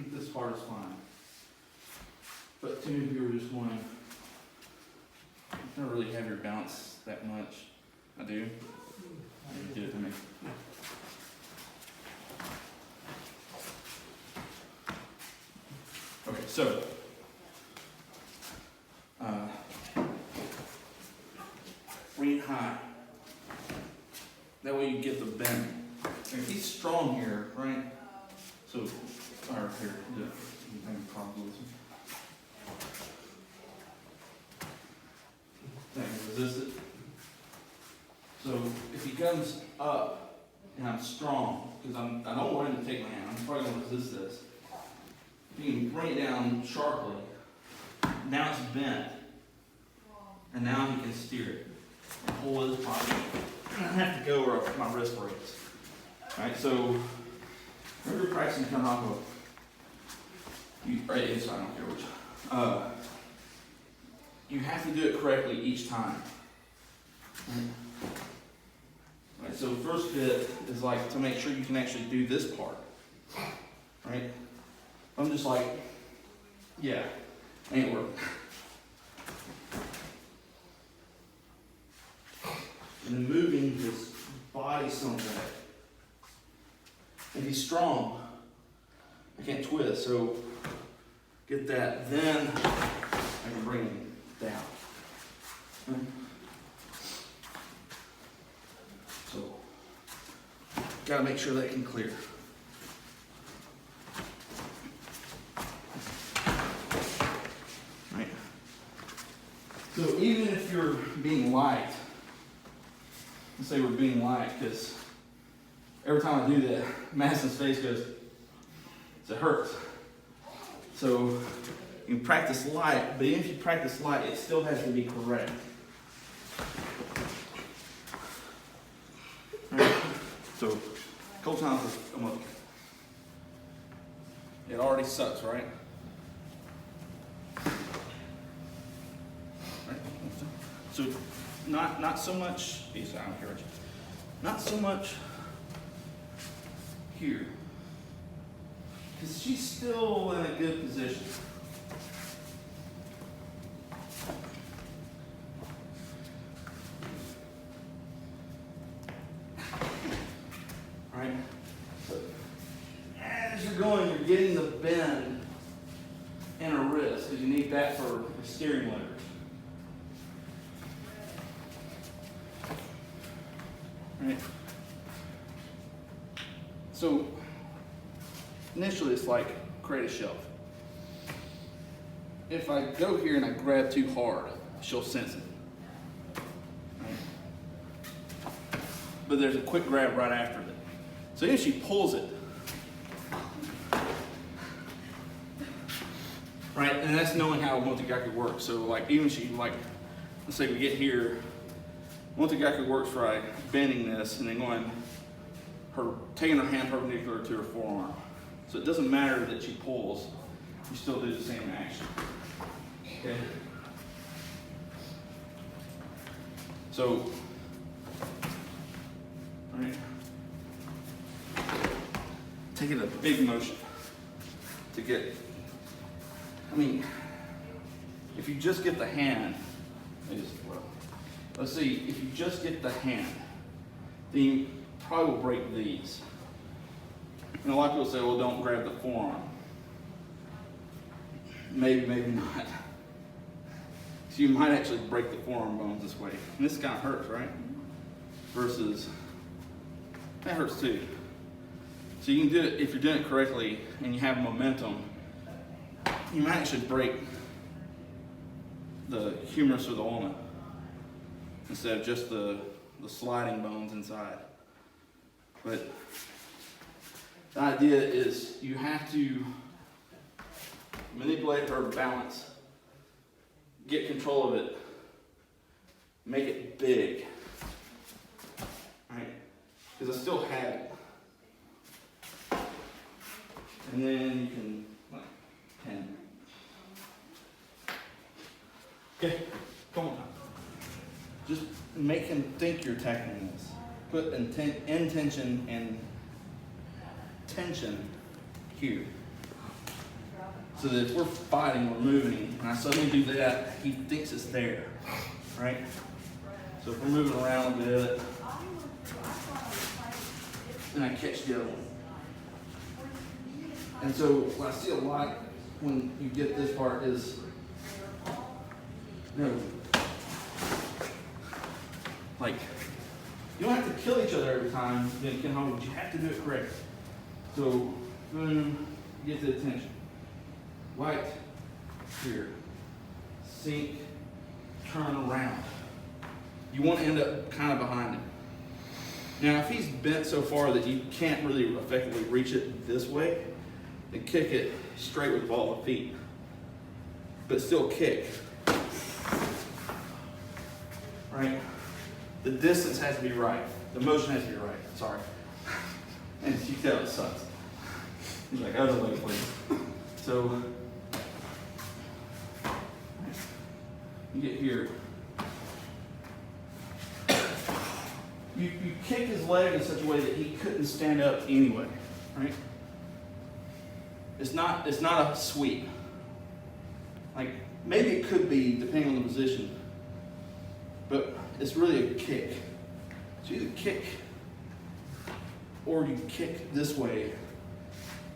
think this part is fine. But too many people are just going, I don't really have your bounce that much. I do. You do it to me. Okay, so bring it high. That way you get the bend. And he's strong here, right? So, or here, yeah. I'm having problems with him. Resist it. So if he comes up and I'm strong, because I don't want him to take my hand, I'm probably going to resist this. If you can bring it down sharply, now it's bent, and now he can steer it and hold his body. I have to go where my wrist breaks. Alright, so remember practicing Kihon Happo. Right inside, I don't care which. You have to do it correctly each time. Right, so first bit is like to make sure you can actually do this part. Right? I'm just like, yeah, ain't working. And then moving his body somewhat. And he's strong. I can't twist, so get that. Then I can bring him down. So, gotta make sure that can clear. Right. So even if you're being light, let's say we're being light, because every time I do that, Madison's face goes, it hurts. So you can practice light, but even if you practice light, it still has to be correct. Right. So a couple times I'm up. It already sucks, right? So not so much, I don't care what you, not so much here. Because she's still in a good position. Right? So as you're going, you're getting the bend in her wrist, because you need that for the steering lever. Right? So initially it's like create a shelf. If I go here and I grab too hard, she'll sense it. Right? But there's a quick grab right after it. So if she pulls it, right, and that's knowing how multi-gaku works. So like even she like, let's say we get here, multi-gaku works by bending this and then going, taking her hand perpendicular to her forearm. So it doesn't matter that she pulls, you still do the same action. Okay? So, all right. Take it a big motion to get, I mean, if you just get the hand, let's see, if you just get the hand, then you probably will break these. And a lot of people say, well, don't grab the forearm. Maybe, maybe not. So you might actually break the forearm bones this way. And this kind of hurts, right? Versus, that hurts too. So you can do it, if you're doing it correctly and you have momentum, you might actually break the humerus or the ulna instead of just the sliding bones inside. But the idea is you have to manipulate her balance, get control of it, make it big, right? Because I still have it. And then you can, like, 10. Okay, come on. Just make him think you're tackling this. Put intention and tension here. So that if we're fighting, we're moving, and I suddenly do that, he thinks it's there, right? So if we're moving around a bit, and I catch the other one. And so what I see a lot when you get this part is, like, you don't have to kill each other every time you get home, but you have to do it correctly. So, boom, get the attention. Light, here, sink, turn around. You want to end up kind of behind him. Now, if he's bent so far that you can't really effectively reach it this way, then kick it straight with the ball of feet. But still kick. Right? The distance has to be right. The motion has to be right. Sorry. And you tell it sucks. He's like, other way, please. So, you get here. You kick his leg in such a way that he couldn't stand up anyway, right? It's not a sweep. Like, maybe it could be, depending on the position, but it's really a kick. So you either kick or you kick this way,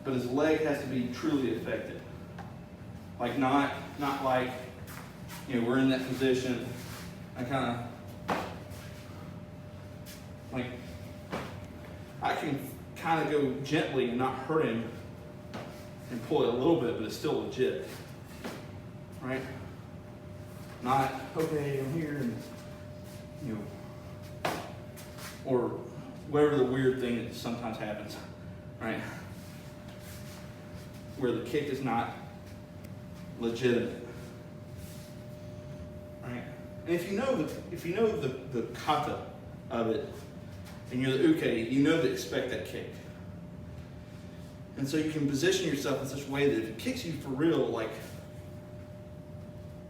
but his leg has to be truly affected. Like not like, we're in that position, I kind of, like, I can kind of go gently and not hurt him and pull it a little bit, but it's still legit, right? Not, okay, I'm here, and, or whatever the weird thing that sometimes happens, right? Where the kick is not legitimate, right? And if you know the kata of it, and you're the uke, you know to expect that kick. And so you can position yourself in such a way that if it kicks you for real, like,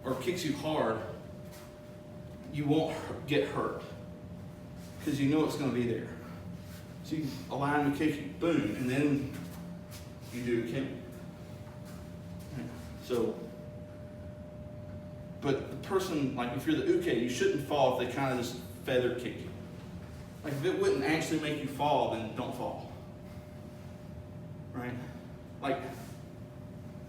or kicks you hard, you won't get hurt because you know it's going to be there. So you allow him to kick you, boom, and then you do a kick. So, but the person, like if you're the uke, you shouldn't fall if they kind of just feather kick you. Like if it wouldn't actually make you fall, then don't fall. Right? Like,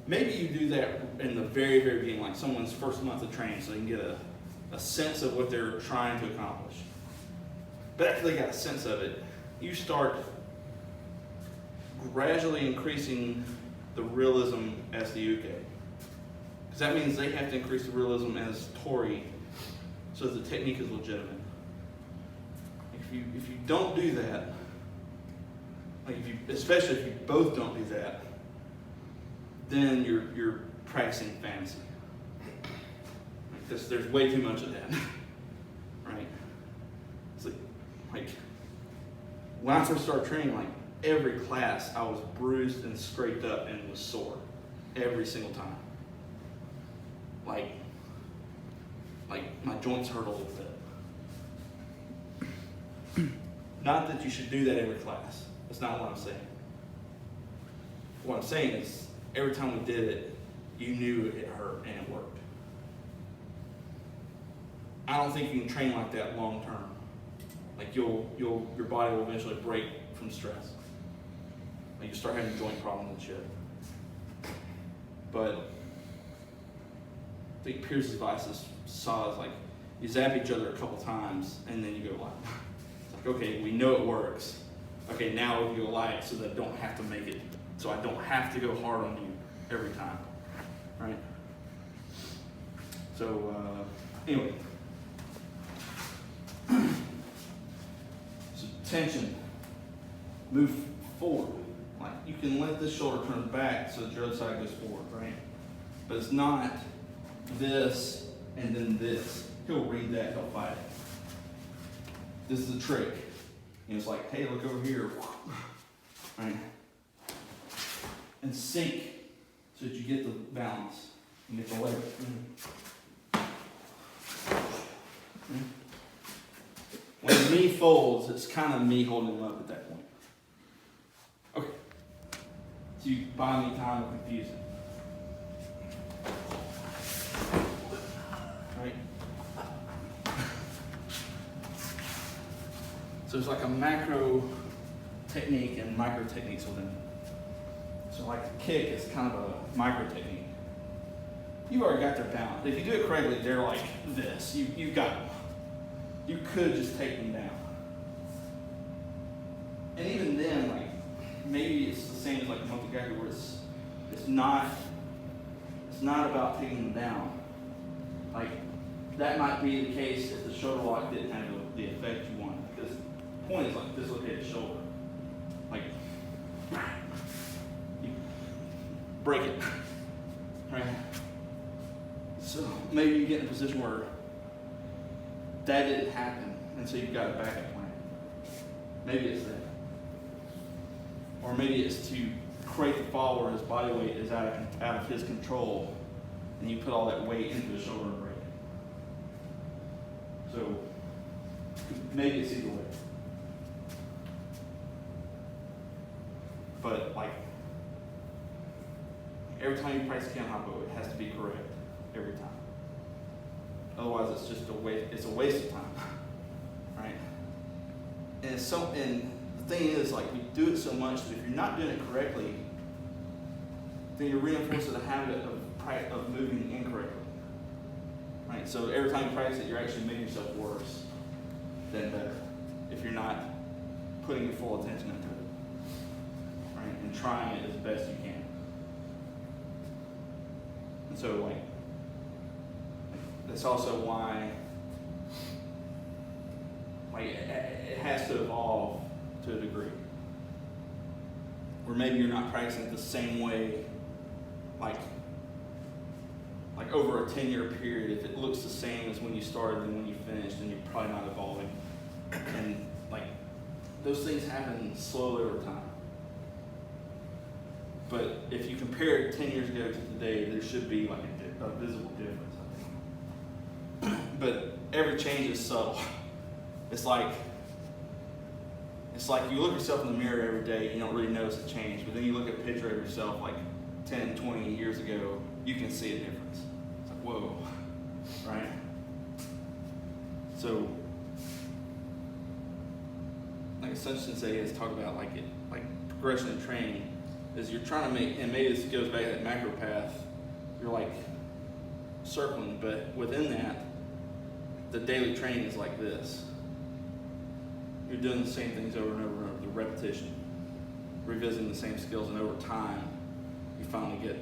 maybe you do that in the very, very beginning, like someone's first month of training, so they can get a sense of what they're trying to accomplish. But after they got a sense of it, you start gradually increasing the realism as the uke. Because that means they have to increase the realism as tori so that the technique is legitimate. If you don't do that, like especially if you both don't do that, then you're practicing fantasy. Because there's way too much of that, right? It's like when I first started training, like every class I was bruised and scraped up and was sore every single time. Like my joints hurt a little bit. Not that you should do that every class. That's not what I'm saying. What I'm saying is, every time we did it, you knew it hurt and it worked. I don't think you can train like that long term. Like your body will eventually break from stress. Like you start having joint problems and shit. But I think Pierce's advice saw is like you zap each other a couple times and then you go light. It's like, okay, we know it works. Okay, now we go light so that I don't have to make it, so I don't have to go hard on you every time, right? So anyway, so tension, move forward. Like you can let this shoulder turn back so that your other side goes forward, right? But it's not this and then this. He'll read that, he'll fight it. This is a trick. And it's like, hey, look over here, right? And sink so that you get the balance and get the leg. When the knee folds, it's kind of me holding him up at that point. Okay. So you buy me time to confuse it. right? So there's like a macro technique and micro techniques within it. So like the kick is kind of a micro technique. You've already got their balance. If you do it correctly, they're like this. You've got them. You could just take them down. And even then, like, maybe it's the same as like a multi-gagger where it's not about taking them down. Like, that might be the case if the shoulder lock didn't have the effect you wanted. Because the point is like dislocated shoulder. Like, you break it, right? So maybe you get in a position where that didn't happen, and so you've got a backup plan. Maybe it's that. Or maybe it's to create the fall where his body weight is out of his control, and you put all that weight into the shoulder and break it. So maybe it's either way. But like, every time you practice Kihon Happo, it has to be correct every time. Otherwise, it's just a waste. It's a waste of time, right? And the thing is, like, we do it so much that if you're not doing it correctly, then you're reinforcing the habit of moving incorrectly, right? So every time you practice it, you're actually making yourself worse than better if you're not putting your full attention into it, right? And trying it as best you can. And so, like, that's also why, like, it has to evolve to a degree. Where maybe you're not practicing it the same way, like over a 10-year period. If it looks the same as when you started and when you finished, then you're probably not evolving. And like, those things happen slowly over time. But if you compare it 10 years ago to today, there should be like a visible difference, I think. But every change is subtle. It's like you look at yourself in the mirror every day and you don't really notice a change, but then you look at a picture of yourself like 10, 20 years ago, you can see a difference. It's like, whoa, right? So, like such sensei has talked about like progression in training is you're trying to make, and maybe this goes back to that macro path, you're like circling, but within that, the daily training is like this. You're doing the same things over and over and over, the repetition, revisiting the same skills, and over time, you finally get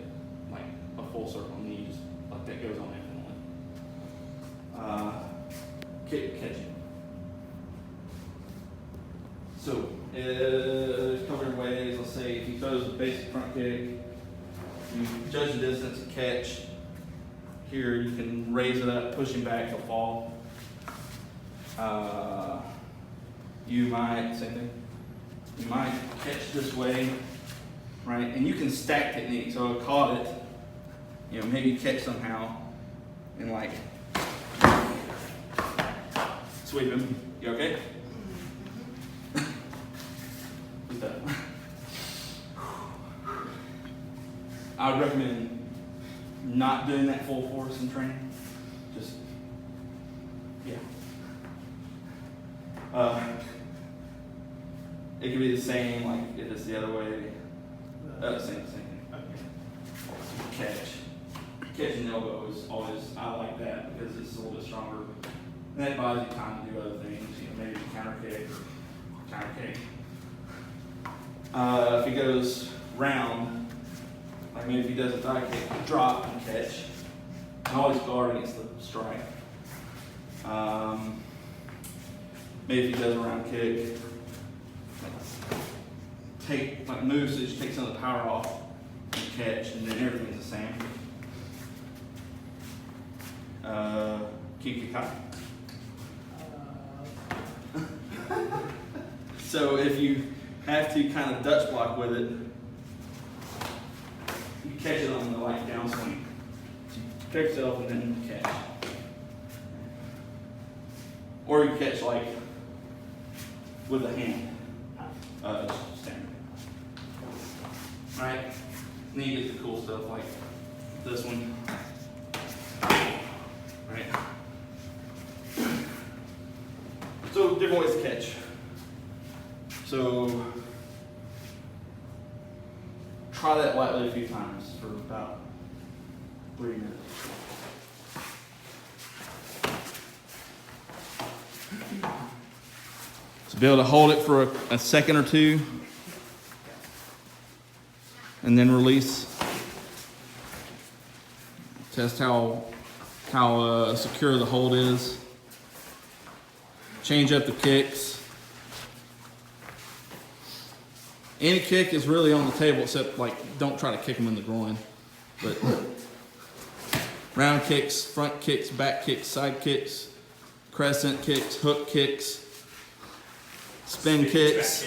like a full circle, and you just, like, that goes on infinitely. Kick catching. So, there's a couple different ways. Let's say if he throws a basic front kick, you judge the distance and catch. Here, you can raise it up, push him back, he'll fall. You might, same thing, you might catch this way, right? And you can stack technique. So I caught it, you know, maybe catch somehow and like sweep him. You okay? What's that? I would recommend not doing that full force in training. Just, yeah. It could be the same, like if it's the other way. Same thing. Okay. Catching the elbow is always, I like that because it's a little bit stronger. And that buys you time to do other things, you know, maybe counter kick or counter kick. If he goes round, like maybe if he does a thigh kick, drop and catch. And always guard against the strike. Maybe if he does a round kick, move so you just take some of the power off and catch, and then everything's the same. Kiki kai. So if you have to kind of Dutch block with it, you catch it on the like downswing. So you catch yourself and then catch. Or you catch like with a hand. Just standing. Right? And then you get the cool stuff like this one. Right? boys catch. So try that lightly a few times for about 3 minutes. So be able to hold it for a second or two and then release. Test how secure the hold is. Change up the kicks. Any kick is really on the table except like don't try to kick them in the groin. But round kicks, front kicks, back kicks, side kicks, crescent kicks, hook kicks, spin kicks.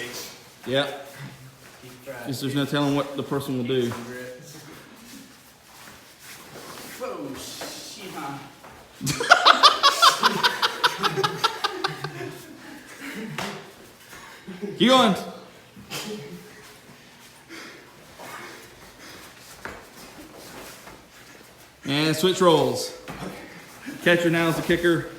Yep. Because there's no telling what the person will do. Whoa, shima. Keep going. And switch roles. Catcher now is the kicker.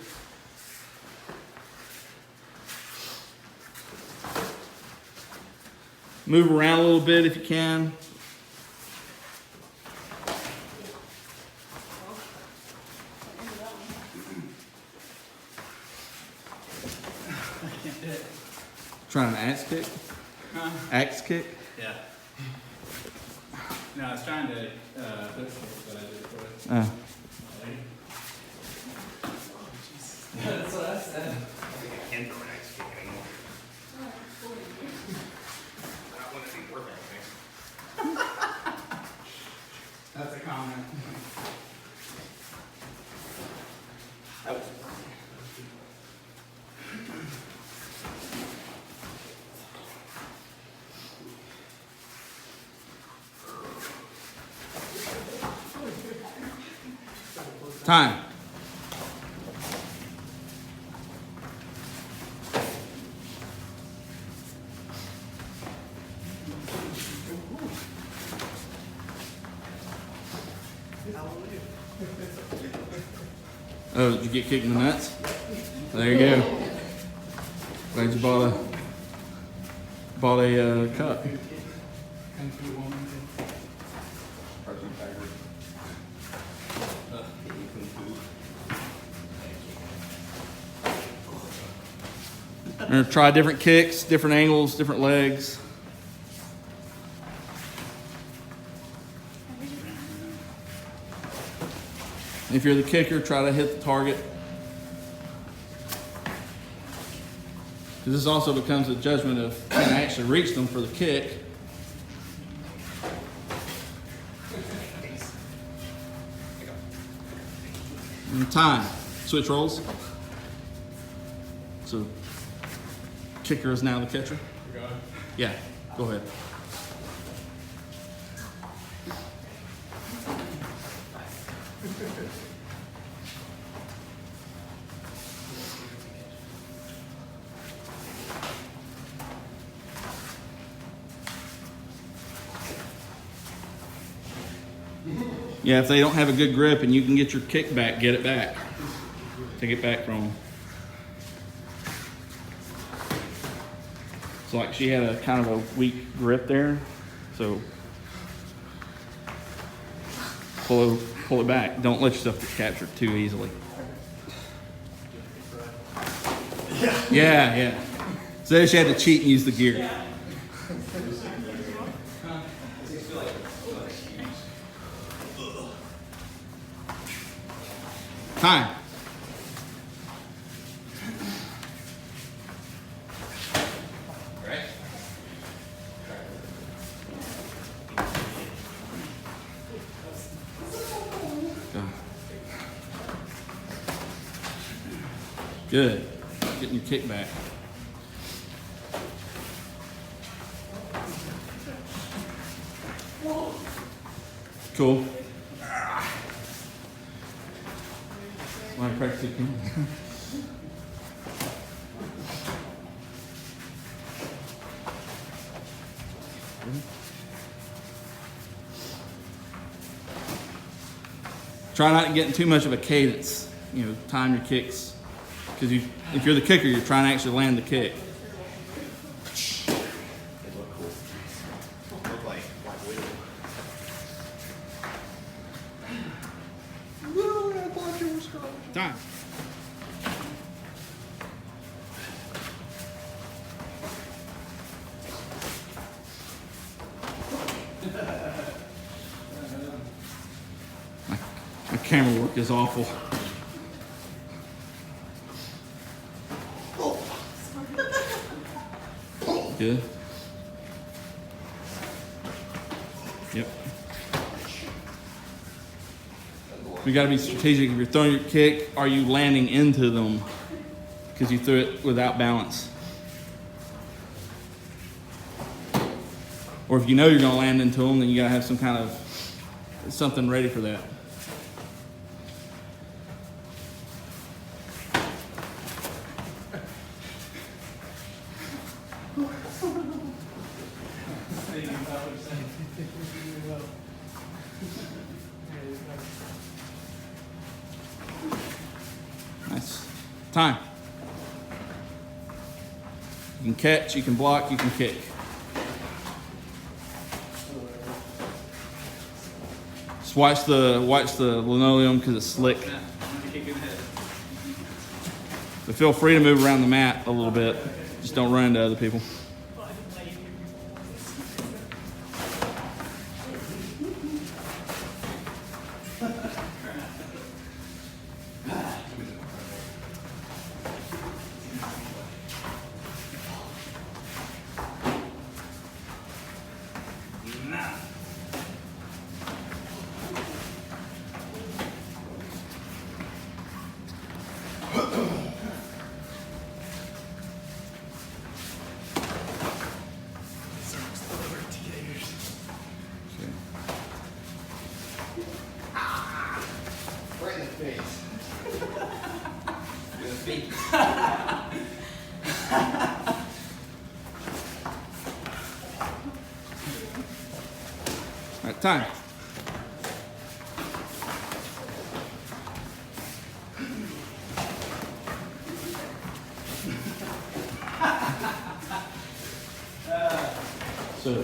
Move around a little bit if you can. Trying an axe kick? Huh? Axe kick? Yeah. No, I was trying to push it, but I did it for it. Oh. That's what I said. I think I can't throw an axe kick anymore. I don't want to be worth anything. That's a comment. Time. Oh, did you get kicked in the nuts? There you go. Glad you bought a cup. We're gonna try different kicks, different angles, different legs. If you're the kicker, try to hit the target. Because this also becomes a judgment of can I actually reach them for the kick. And time. Switch roles. So kicker is now the catcher. Yeah, go ahead. Yeah, if they don't have a good grip and you can get your kick back, get it back. Take it back from them. So like she had a kind of a weak grip there, so pull it back. Don't let yourself get captured too easily. Yeah. So she had to cheat and use the gear. Time. Good. Getting your kick back. Cool. Want to practice it? Try not to get in too much of a cadence. You know, time your kicks Because if you're the kicker, you're trying to actually land the kick. They look cool. Look like Black Widow. I thought you were strong. Time. My camera work is awful. Good. Yep. We got to be strategic. If you're throwing your kick, are you landing into them? Because you threw it without balance. Or if you know you're going to land into them, then you got to have some kind of something ready for that. Nice. Time. You can catch, you can block, you can kick. Just watch the linoleum because it's slick. But feel free to move around the mat a little bit. Just don't run into other people. Right in the face. With a feet. All right, time. So.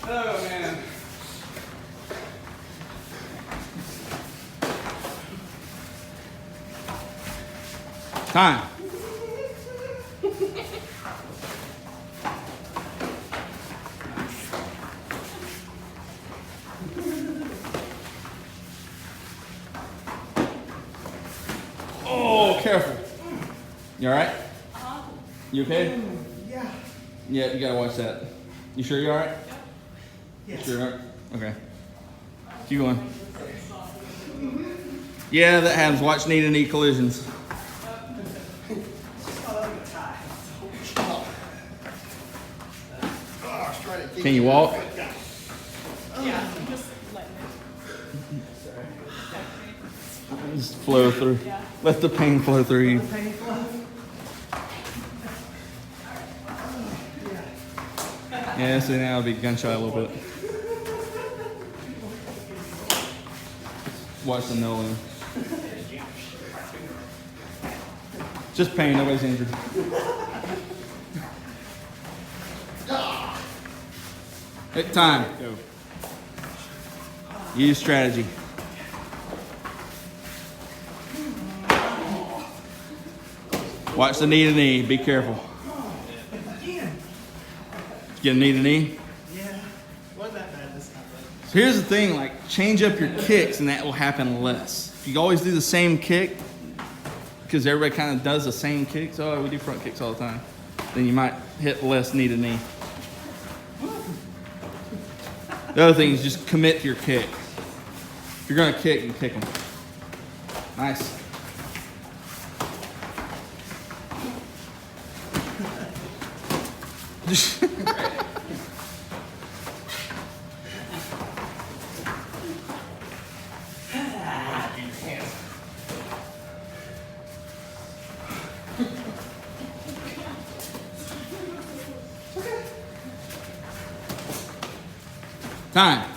Oh man. Time. Oh, careful. You all right? You okay? Yeah. Yeah, you gotta watch that. You sure you're all right? Yes. Sure. All right? Okay. Keep going. Yeah, that happens. Watch knee-to-knee collisions. Can you walk? Yeah, just letting it. Just flow through. Let the pain flow through you. Yeah, so now it'll be gunshot a little bit. Watch the no. Just pain, nobody's injured. Hey, time. Go. Use strategy. Watch the knee to knee. Be careful. Get a knee to knee. Yeah, wasn't that bad this time, but. So here's the thing, like change up your kicks and that will happen less. If you always do the same kick, because everybody kind of does the same kicks, oh, we do front kicks all the time, then you might hit less knee to knee. The other thing is just commit to your kick. If you're gonna kick, you kick them. Nice. Time.